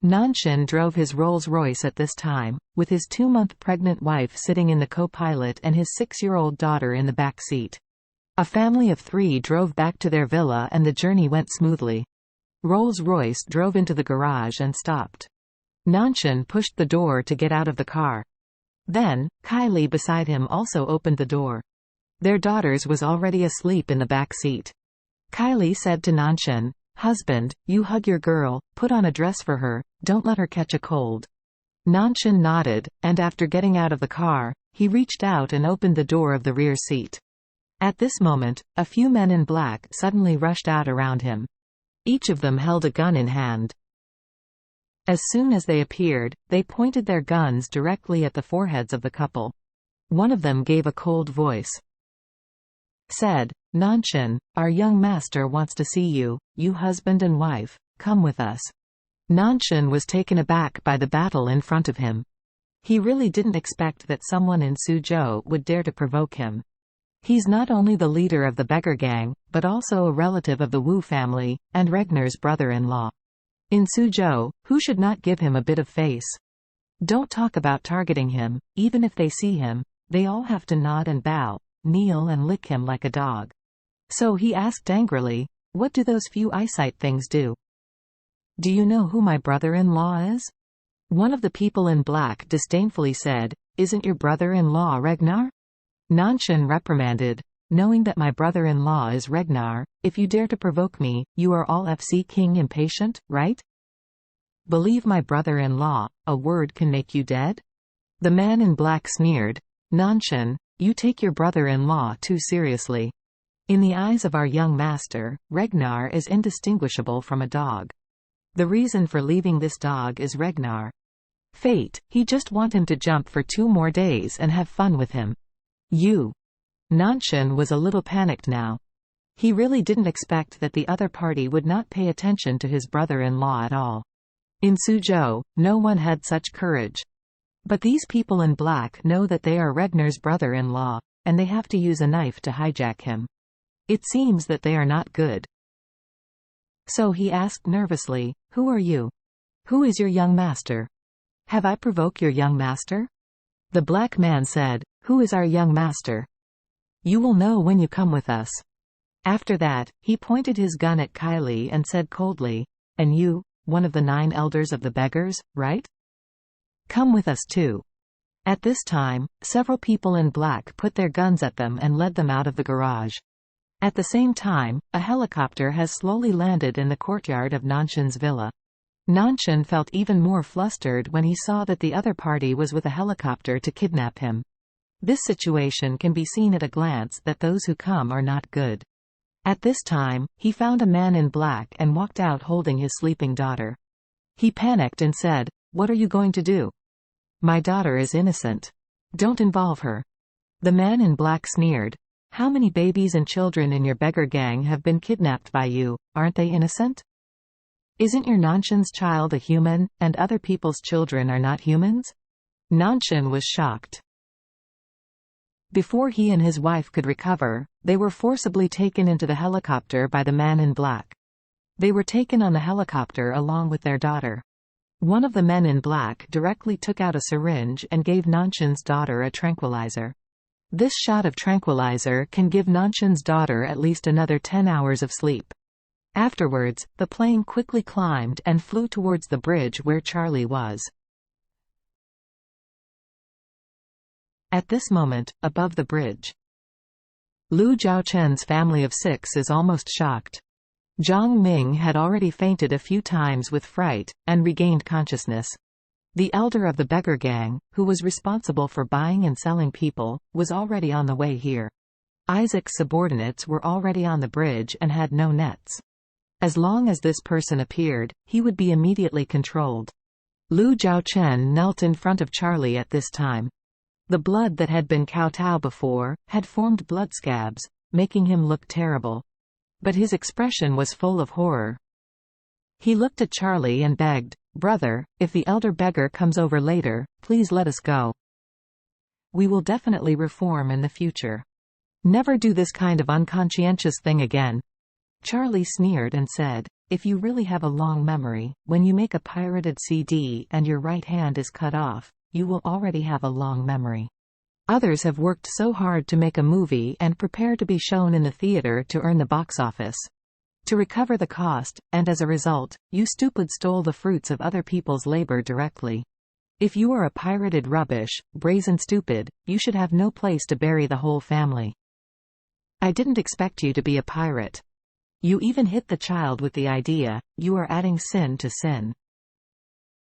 Nanshan drove his Rolls-Royce at this time, with his 2-month pregnant wife sitting in the co-pilot and his 6-year-old daughter in the back seat. A family of 3 drove back to their villa and the journey went smoothly. Rolls-Royce drove into the garage and stopped. Nanshan pushed the door to get out of the car. Then, Kylie beside him also opened the door. Their daughters was already asleep in the back seat. Kylie said to Nanshan, "Husband, you hug your girl, put on a dress for her, don't let her catch a cold." Nanshan nodded, and after getting out of the car, he reached out and opened the door of the rear seat. At this moment, a few men in black suddenly rushed out around him. Each of them held a gun in hand. As soon as they appeared, they pointed their guns directly at the foreheads of the couple. One of them gave a cold voice. Said, "Nanshan, our young master wants to see you, you husband and wife, come with us." Nanshan was taken aback by the battle in front of him. He really didn't expect that someone in Suzhou would dare to provoke him. He's not only the leader of the beggar gang, but also a relative of the Wu family, and Regnar's brother-in-law. In Suzhou, who should not give him a bit of face? Don't talk about targeting him, even if they see him, they all have to nod and bow, kneel and lick him like a dog. So he asked angrily, "What do those few eyesight things do?" "Do you know who my brother-in-law is?" One of the people in black disdainfully said, "Isn't your brother-in-law Regnar?" Nanshan reprimanded, "Knowing that my brother-in-law is Regnar, if you dare to provoke me, you are all FC King impatient, right? Believe my brother-in-law, a word can make you dead?" The man in black sneered, "Nanshan, you take your brother-in-law too seriously. In the eyes of our young master, Regnar is indistinguishable from a dog. The reason for leaving this dog is Regnar. Fate, he just want him to jump for 2 more days and have fun with him. You." Nanshan was a little panicked now. He really didn't expect that the other party would not pay attention to his brother-in-law at all. In Suzhou, no one had such courage. But these people in black know that they are Regnar's brother-in-law, and they have to use a knife to hijack him. It seems that they are not good. So he asked nervously, "Who are you? Who is your young master? Have I provoked your young master?" The black man said, "Who is our young master? You will know when you come with us." After that, he pointed his gun at Kylie and said coldly, "And you, one of the 9 elders of the beggars, right? Come with us too." At this time, several people in black put their guns at them and led them out of the garage. At the same time, a helicopter has slowly landed in the courtyard of Nanshan's villa. Nanshan felt even more flustered when he saw that the other party was with a helicopter to kidnap him. This situation can be seen at a glance that those who come are not good. At this time, he found a man in black and walked out holding his sleeping daughter. He panicked and said, "What are you going to do? My daughter is innocent. Don't involve her." The man in black sneered, "How many babies and children in your beggar gang have been kidnapped by you, aren't they innocent? Isn't your Nanshan's child a human, and other people's children are not humans?" Nanshan was shocked. Before he and his wife could recover, they were forcibly taken into the helicopter by the man in black. They were taken on the helicopter along with their daughter. One of the men in black directly took out a syringe and gave Nanshan's daughter a tranquilizer. This shot of tranquilizer can give Nanshan's daughter at least another 10 hours of sleep. Afterwards, the plane quickly climbed and flew towards the bridge where Charlie was. At this moment, above the bridge, Lu Zhaochen's family of 6 is almost shocked. Zhang Ming had already fainted a few times with fright, and regained consciousness. The elder of the beggar gang, who was responsible for buying and selling people, was already on the way here. Isaac's subordinates were already on the bridge and had no nets. As long as this person appeared, he would be immediately controlled. Lu Zhaochen knelt in front of Charlie at this time. The blood that had been kowtow before, had formed blood scabs, making him look terrible. But his expression was full of horror. He looked at Charlie and begged, "Brother, if the elder beggar comes over later, please let us go. We will definitely reform in the future. Never do this kind of unconscientious thing again." Charlie sneered and said, If you really have a long memory, when you make a pirated CD and your right hand is cut off, you will already have a long memory. Others have worked so hard to make a movie and prepare to be shown in the theater to earn the box office. To recover the cost, and as a result, you stupid stole the fruits of other people's labor directly. If you are a pirated rubbish, brazen stupid, you should have no place to bury the whole family. I didn't expect you to be a pirate. You even hit the child with the idea. You are adding sin to sin.